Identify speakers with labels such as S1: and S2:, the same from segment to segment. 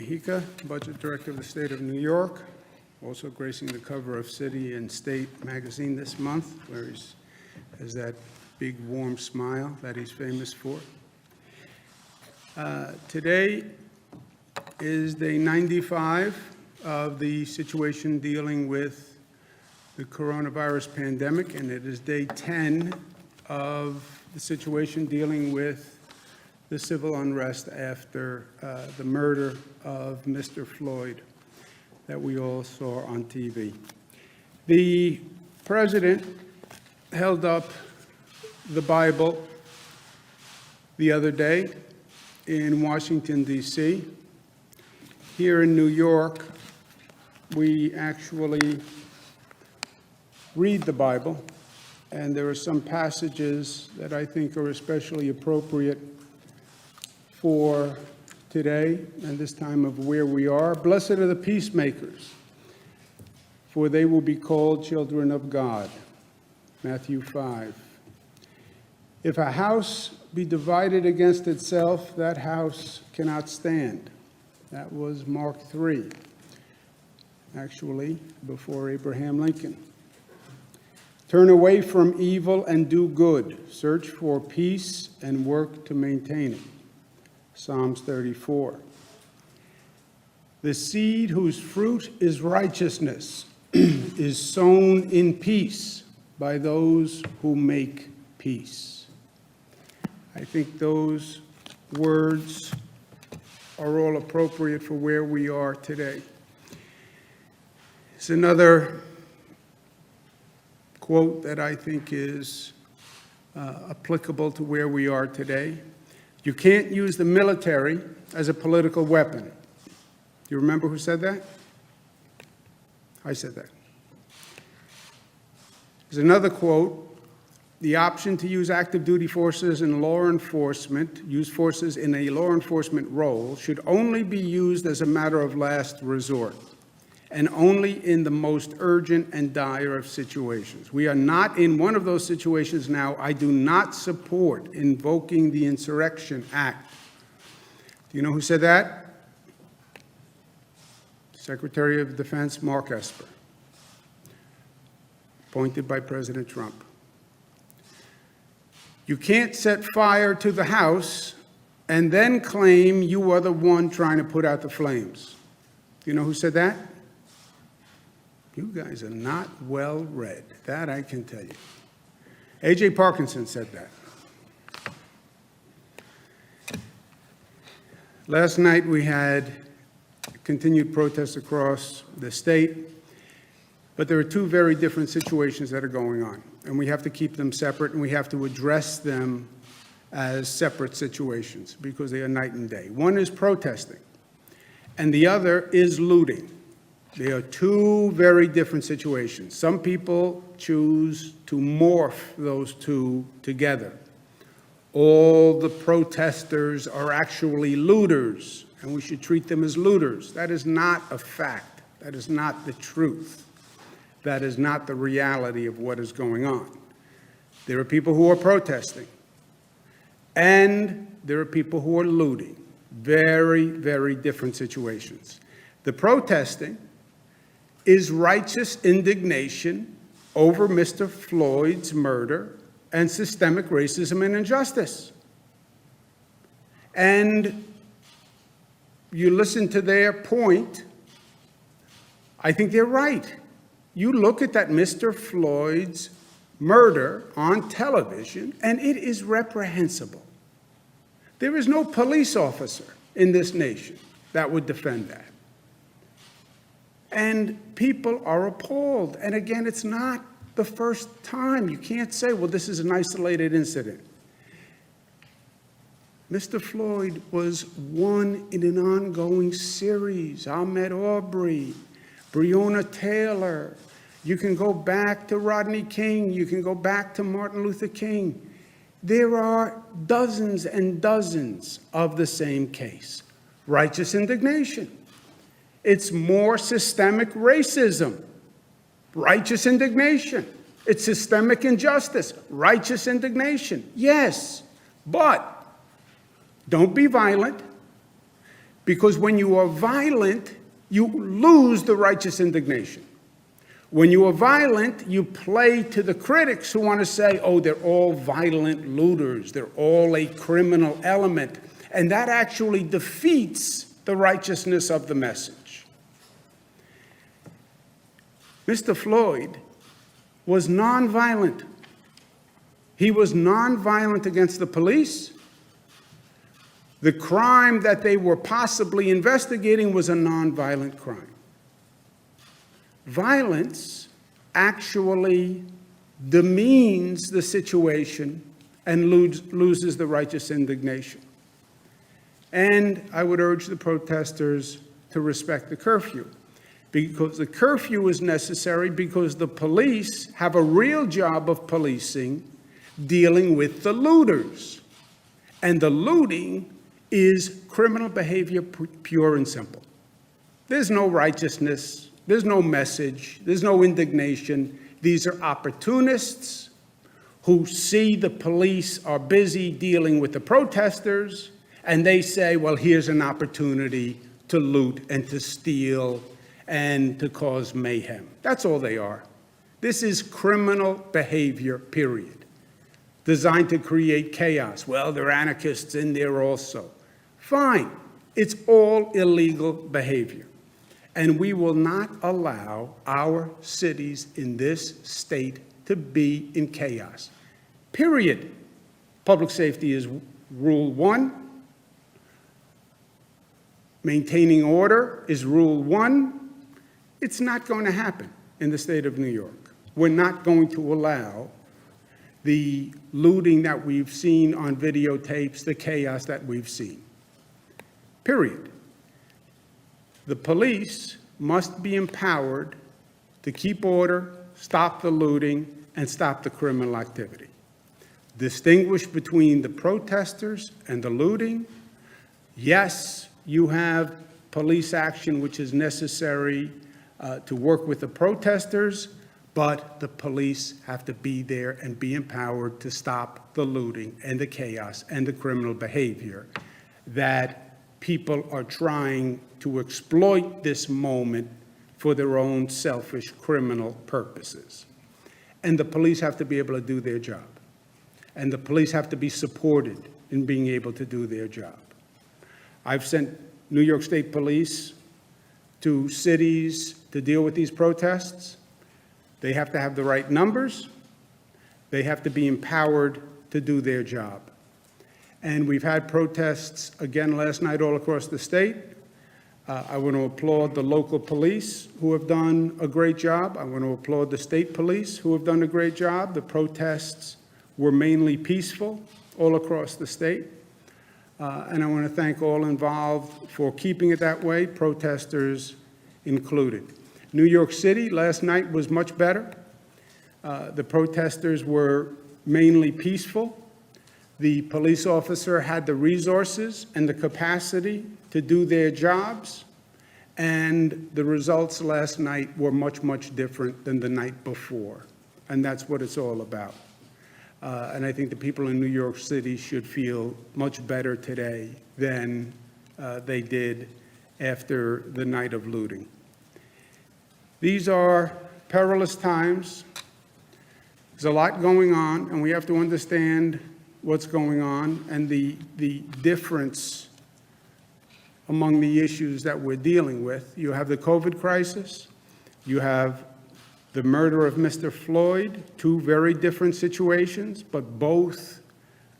S1: Mahika, Budget Director of the State of New York, also gracing the cover of City and State magazine this month, where he has that big warm smile that he's famous for. Today is day 95 of the situation dealing with the coronavirus pandemic, and it is day 10 of the situation dealing with the civil unrest after the murder of Mr. Floyd that we all saw on TV. The president held up the Bible the other day in Washington, D.C. Here in New York, we actually read the Bible, and there are some passages that I think are especially appropriate for today and this time of where we are. Blessed are the peacemakers, for they will be called children of God. Matthew 5. If a house be divided against itself, that house cannot stand. That was Mark 3, actually, before Abraham Lincoln. Turn away from evil and do good. Search for peace and work to maintain it. Psalms 34. The seed whose fruit is righteousness is sown in peace by those who make peace. I think those words are all appropriate for where we are today. It's another quote that I think is applicable to where we are today. You can't use the military as a political weapon. Do you remember who said that? I said that. There's another quote. The option to use active duty forces in law enforcement, use forces in a law enforcement role, should only be used as a matter of last resort, and only in the most urgent and dire of situations. We are not in one of those situations now. I do not support invoking the Insurrection Act. Do you know who said that? Secretary of Defense Mark Esper, appointed by President Trump. You can't set fire to the house and then claim you are the one trying to put out the flames. Do you know who said that? You guys are not well read. That I can tell you. A.J. Parkinson said that. Last night we had continued protests across the state, but there are two very different situations that are going on, and we have to keep them separate, and we have to address them as separate situations because they are night and day. One is protesting, and the other is looting. They are two very different situations. Some people choose to morph those two together. All the protesters are actually looters, and we should treat them as looters. That is not a fact. That is not the truth. That is not the reality of what is going on. There are people who are protesting, and there are people who are looting. Very, very different situations. The protesting is righteous indignation over Mr. Floyd's murder and systemic racism and injustice. And you listen to their point, I think they're right. You look at that Mr. Floyd's murder on television, and it is reprehensible. There is no police officer in this nation that would defend that. And people are appalled. And again, it's not the first time. You can't say, well, this is an isolated incident. Mr. Floyd was one in an ongoing series. Ahmaud Arbery, Breonna Taylor. You can go back to Rodney King. You can go back to Martin Luther King. There are dozens and dozens of the same case. Righteous indignation. It's more systemic racism. Righteous indignation. It's systemic injustice. Righteous indignation. Yes, but don't be violent. Because when you are violent, you lose the righteous indignation. When you are violent, you play to the critics who want to say, oh, they're all violent looters, they're all a criminal element. And that actually defeats the righteousness of the message. Mr. Floyd was nonviolent. He was nonviolent against the police. The crime that they were possibly investigating was a nonviolent crime. Violence actually demeans the situation and loses the righteous indignation. And I would urge the protesters to respect the curfew, because the curfew is necessary because the police have a real job of policing, dealing with the looters. And the looting is criminal behavior, pure and simple. There's no righteousness, there's no message, there's no indignation. These are opportunists who see the police are busy dealing with the protesters, and they say, well, here's an opportunity to loot and to steal and to cause mayhem. That's all they are. This is criminal behavior, period, designed to create chaos. Well, there are anarchists in there also. Fine. It's all illegal behavior. And we will not allow our cities in this state to be in chaos. Period. Public safety is rule one. Maintaining order is rule one. It's not going to happen in the state of New York. We're not going to allow the looting that we've seen on videotapes, the chaos that we've seen. Period. The police must be empowered to keep order, stop the looting, and stop the criminal activity. Distinguish between the protesters and the looting. Yes, you have police action which is necessary to work with the protesters, but the police have to be there and be empowered to stop the looting and the chaos and the criminal behavior that people are trying to exploit this moment for their own selfish criminal purposes. And the police have to be able to do their job. And the police have to be supported in being able to do their job. I've sent New York State Police to cities to deal with these protests. They have to have the right numbers. They have to be empowered to do their job. And we've had protests again last night all across the state. I want to applaud the local police who have done a great job. I want to applaud the state police who have done a great job. The protests were mainly peaceful all across the state. And I want to thank all involved for keeping it that way, protesters included. New York City last night was much better. The protesters were mainly peaceful. The police officer had the resources and the capacity to do their jobs, and the results last night were much, much different than the night before, and that's what it's all about. And I think the people in New York City should feel much better today than they did after the night of looting. These are perilous times. There's a lot going on, and we have to understand what's going on and the difference among the issues that we're dealing with. You have the COVID crisis. You have the murder of Mr. Floyd, two very different situations, but both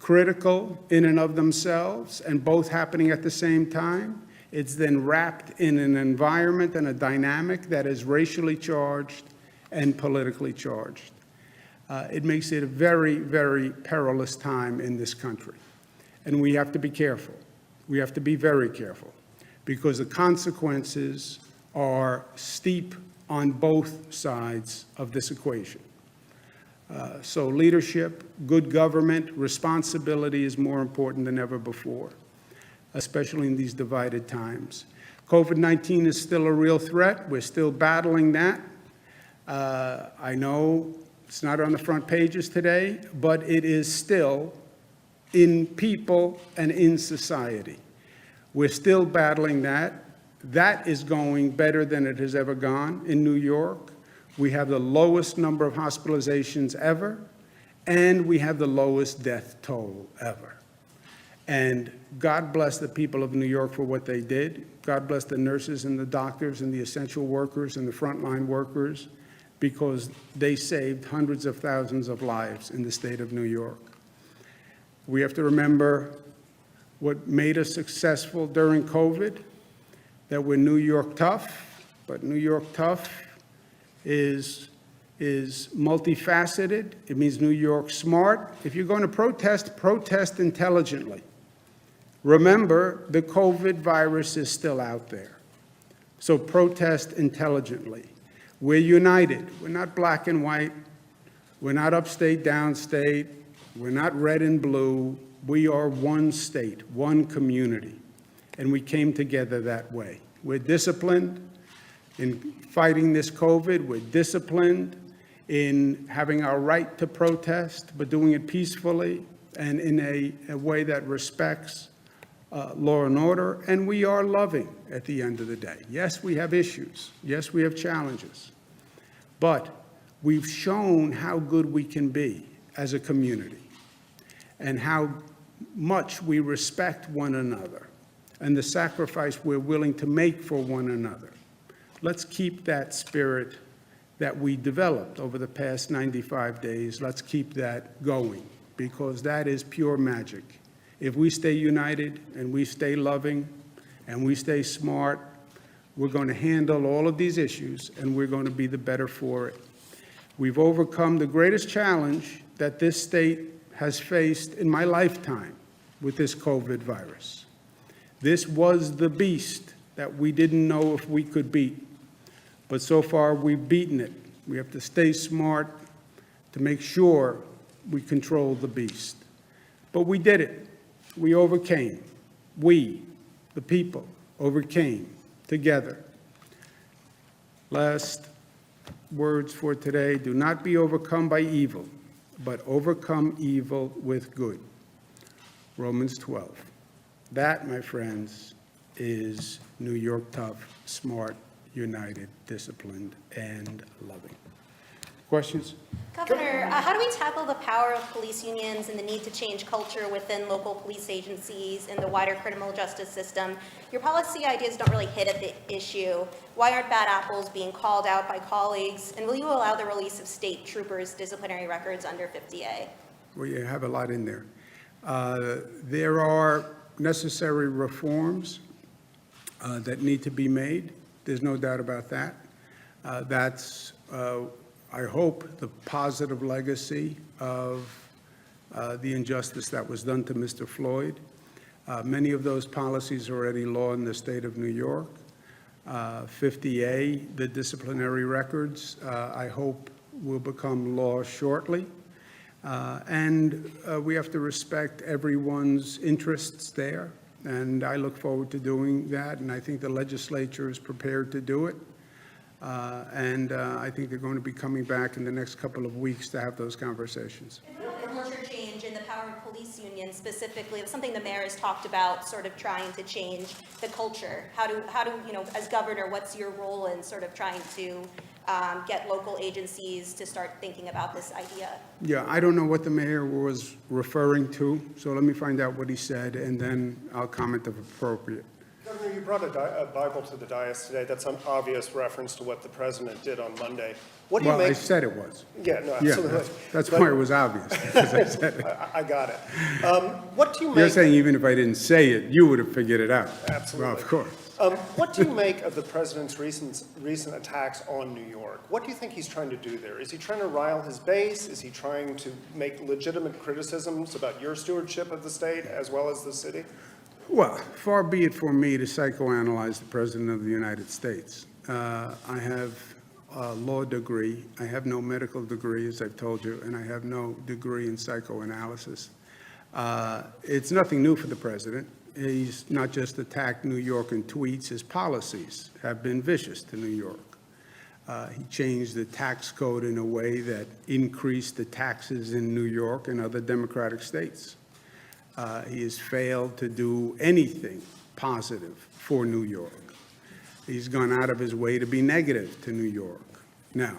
S1: critical in and of themselves and both happening at the same time. It's then wrapped in an environment and a dynamic that is racially charged and politically charged. It makes it a very, very perilous time in this country. And we have to be careful. We have to be very careful because the consequences are steep on both sides of this equation. So leadership, good government, responsibility is more important than ever before, especially in these divided times. COVID-19 is still a real threat. We're still battling that. I know it's not on the front pages today, but it is still in people and in society. We're still battling that. That is going better than it has ever gone in New York. We have the lowest number of hospitalizations ever, and we have the lowest death toll ever. And God bless the people of New York for what they did. God bless the nurses and the doctors and the essential workers and the frontline workers, because they saved hundreds of thousands of lives in the state of New York. We have to remember what made us successful during COVID, that we're New York tough, but New York tough is multifaceted. It means New York smart. If you're going to protest, protest intelligently. Remember, the COVID virus is still out there. So protest intelligently. We're united. We're not black and white. We're not upstate, downstate. We're not red and blue. We are one state, one community. And we came together that way. We're disciplined in fighting this COVID. We're disciplined in having our right to protest, but doing it peacefully and in a way that respects law and order. And we are loving at the end of the day. Yes, we have issues. Yes, we have challenges. But we've shown how good we can be as a community and how much we respect one another and the sacrifice we're willing to make for one another. Let's keep that spirit that we developed over the past 95 days. Let's keep that going, because that is pure magic. If we stay united and we stay loving and we stay smart, we're going to handle all of these issues and we're going to be the better for it. We've overcome the greatest challenge that this state has faced in my lifetime with this COVID virus. This was the beast that we didn't know if we could beat, but so far we've beaten it. We have to stay smart to make sure we control the beast. But we did it. We overcame. We, the people, overcame together. Last words for today: do not be overcome by evil, but overcome evil with good. Romans 12. That, my friends, is New York tough, smart, united, disciplined, and loving. Questions?
S2: Governor, how do we tackle the power of police unions and the need to change culture within local police agencies and the wider criminal justice system? Your policy ideas don't really hit at the issue. Why aren't bad apples being called out by colleagues? And will you allow the release of state troopers' disciplinary records under 50A?
S1: Well, you have a lot in there. There are necessary reforms that need to be made. There's no doubt about that. That's, I hope, the positive legacy of the injustice that was done to Mr. Floyd. Many of those policies are already law in the state of New York. 50A, the disciplinary records, I hope will become law shortly. And we have to respect everyone's interests there. And I look forward to doing that. And I think the legislature is prepared to do it. And I think they're going to be coming back in the next couple of weeks to have those conversations.
S2: The culture change in the power of police unions specifically, it's something the mayor has talked about, sort of trying to change the culture. How do you know, as governor, what's your role in sort of trying to get local agencies to start thinking about this idea?
S1: Yeah, I don't know what the mayor was referring to, so let me find out what he said, and then I'll comment if appropriate.
S3: Governor, you brought a Bible to the dais today. That's an obvious reference to what the president did on Monday. What do you make?
S1: I said it was.
S3: Yeah, no, absolutely.
S1: Yeah, that's why it was obvious, because I said it.
S3: I got it. What do you make?
S1: You're saying even if I didn't say it, you would have figured it out.
S3: Absolutely.
S1: Well, of course.
S3: What do you make of the president's recent attacks on New York? What do you think he's trying to do there? Is he trying to rile his base? Is he trying to make legitimate criticisms about your stewardship of the state as well as the city?
S1: Well, far be it for me to psychoanalyze the President of the United States. I have a law degree. I have no medical degree, as I've told you, and I have no degree in psychoanalysis. It's nothing new for the President. He's not just attacked New York in tweets. His policies have been vicious to New York. He changed the tax code in a way that increased the taxes in New York and other Democratic states. He has failed to do anything positive for New York. He's gone out of his way to be negative to New York. Now,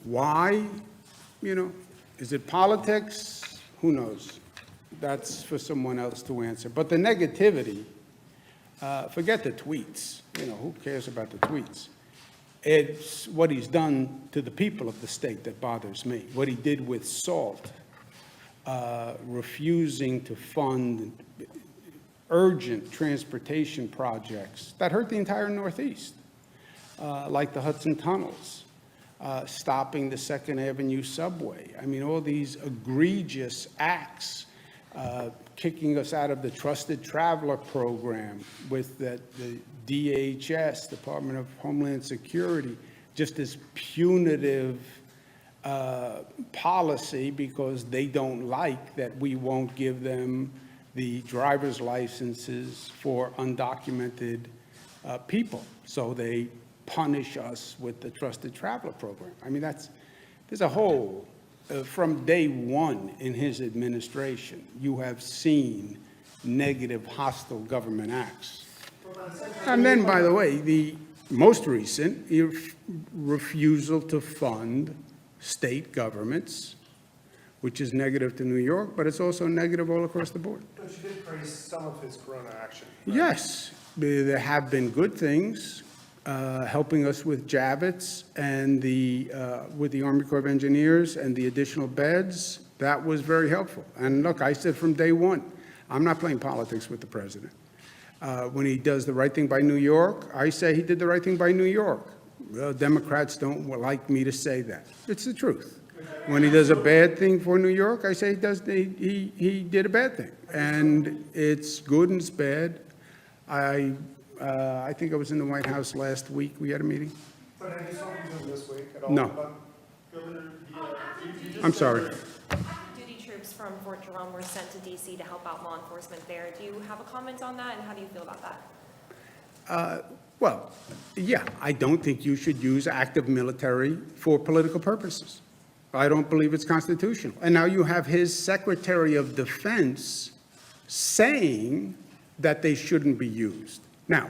S1: why? You know, is it politics? Who knows? That's for someone else to answer. But the negativity, forget the tweets. You know, who cares about the tweets? It's what he's done to the people of the state that bothers me. What he did with SALT, refusing to fund urgent transportation projects that hurt the entire Northeast, like the Hudson Tunnels, stopping the Second Avenue subway. I mean, all these egregious acts, kicking us out of the Trusted Traveler program with the DHS, Department of Homeland Security, just this punitive policy because they don't like that we won't give them the driver's licenses for undocumented people. So they punish us with the Trusted Traveler program. I mean, there's a whole, from day one in his administration, you have seen negative, hostile government acts. And then, by the way, the most recent refusal to fund state governments, which is negative to New York, but it's also negative all across the board.
S3: But you did praise some of his Corona action. Right?
S1: Yes, there have been good things, helping us with Javits and with the Army Corps of Engineers and the additional beds. That was very helpful. And look, I said from day one, I'm not playing politics with the president. When he does the right thing by New York, I say he did the right thing by New York. Well, Democrats don't like me to say that. It's the truth. When he does a bad thing for New York, I say he did a bad thing. And it's good and it's bad. I think I was in the White House last week. We had a meeting.
S3: But have you spoken to him this week at all?
S1: No. I'm sorry.
S4: Duty troops from Fort Jerome were sent to D.C. to help out law enforcement there. Do you have a comment on that, and how do you feel about that?
S1: Well, yeah, I don't think you should use active military for political purposes. I don't believe it's constitutional. And now you have his Secretary of Defense saying that they shouldn't be used. Now,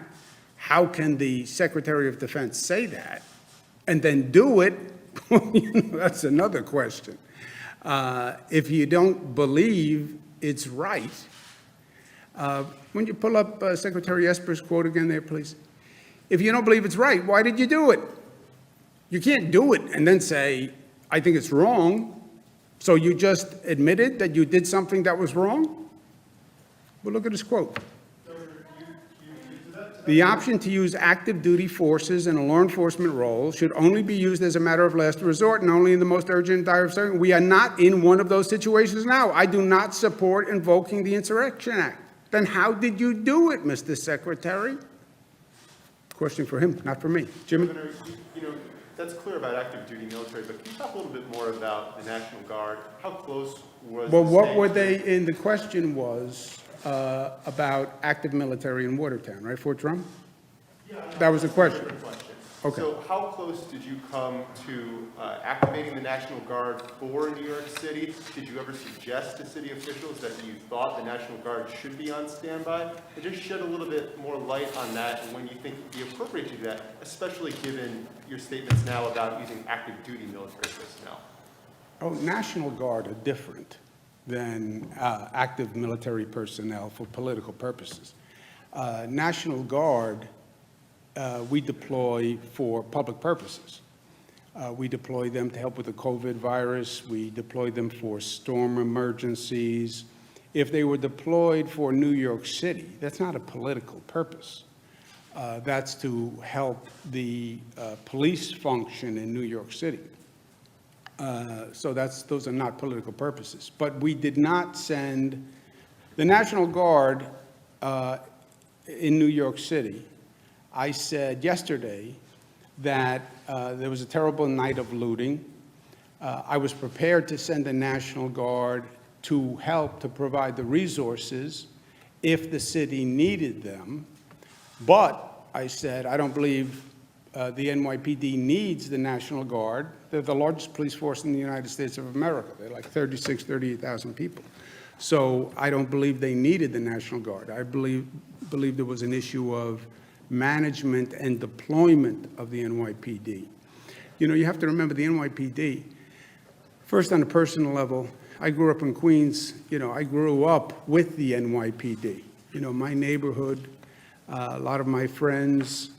S1: how can the Secretary of Defense say that and then do it? That's another question. If you don't believe it's right, when you pull up Secretary Esper's quote again there, please. If you don't believe it's right, why did you do it? You can't do it and then say, I think it's wrong. So you just admitted that you did something that was wrong? Well, look at his quote. The option to use active duty forces in a law enforcement role should only be used as a matter of last resort and only in the most urgent and dire circumstances. We are not in one of those situations now. I do not support invoking the Insurrection Act. Then how did you do it, Mr. Secretary? Question for him, not for me. Jimmy?
S5: Governor, that's clear about active duty military, but can you talk a little bit more about the National Guard? How close was
S1: Well,
S5: the
S1: what
S5: state
S1: were
S5: to-
S1: they, in the question was about active military in Watertown, right, Fort Drum?
S5: Yeah,
S1: That was the question.
S5: Different question.
S1: Okay.
S5: So how close did you come to activating the National Guard for New York City? Did you ever suggest to city officials that you thought the National Guard should be on standby? And just shed a little bit more light on that and when you think it would be appropriate to do that, especially given your statements now about using active duty military personnel.
S1: Oh, National Guard are different than active military personnel for political purposes. National Guard, we deploy for public purposes. We deploy them to help with the COVID virus. We deploy them for storm emergencies. If they were deployed for New York City, that's not a political purpose. That's to help the police function in New York City. So those are not political purposes. But we did not send the National Guard in New York City. I said yesterday that there was a terrible night of looting. I was prepared to send the National Guard to help to provide the resources if the city needed them. But I said, I don't believe the NYPD needs the National Guard. They're the largest police force in the United States of America. They're like 38,000 people. So I don't believe they needed the National Guard. I believe there was an issue of management and deployment of the NYPD. You know, you have to remember the NYPD, first on a personal level, I grew up in Queens, you know, I grew up with the NYPD. You know, my neighborhood, a lot of my friends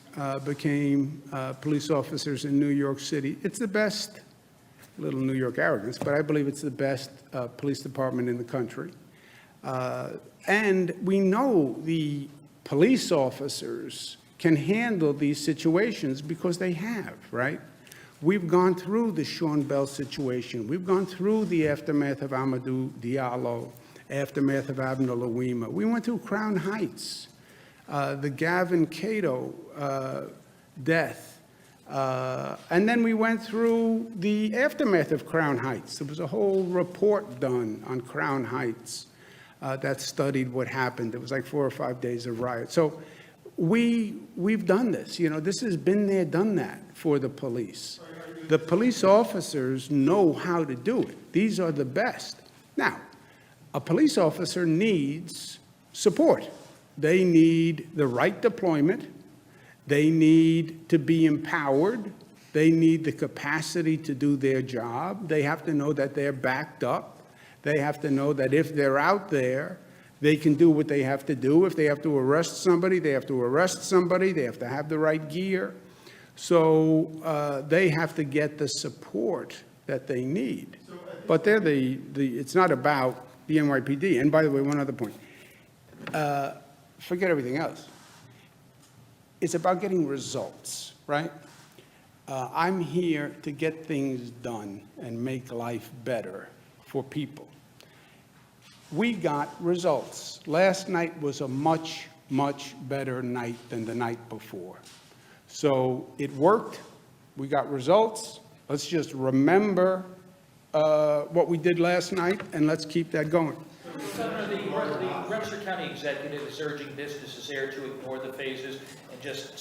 S1: became police officers in New York City. It's the best, a little New York arrogance, but I believe it's the best police department in the country. And we know the police officers can handle these situations because they have, right? We've gone through the Sean Bell situation. We've gone through the aftermath of Amadou Diallo, aftermath of Abner Louima. We went through Crown Heights, the Gavin Cato death. And then we went through the aftermath of Crown Heights. There was a whole report done on Crown Heights that studied what happened. It was like 4 or 5 days of riot. So we've done this. You know, this has been there, done that for the police. The police officers know how to do it. These are the best. Now, a police officer needs support. They need the right deployment. They need to be empowered. They need the capacity to do their job. They have to know that they're backed up. They have to know that if they're out there, they can do what they have to do. If they have to arrest somebody, they have to arrest somebody. They have to have the right gear. So they have to get the support that they need. But they're it's not about the NYPD. And by the way, one other point. Forget everything else. It's about getting results, right? I'm here to get things done and make life better for people. We got results. Last night was a much, much better night than the night before. So it worked. We got results. Let's just remember what we did last night, and let's keep that going.
S6: Governor, the Webster County executive is urging businesses there to ignore the phases and just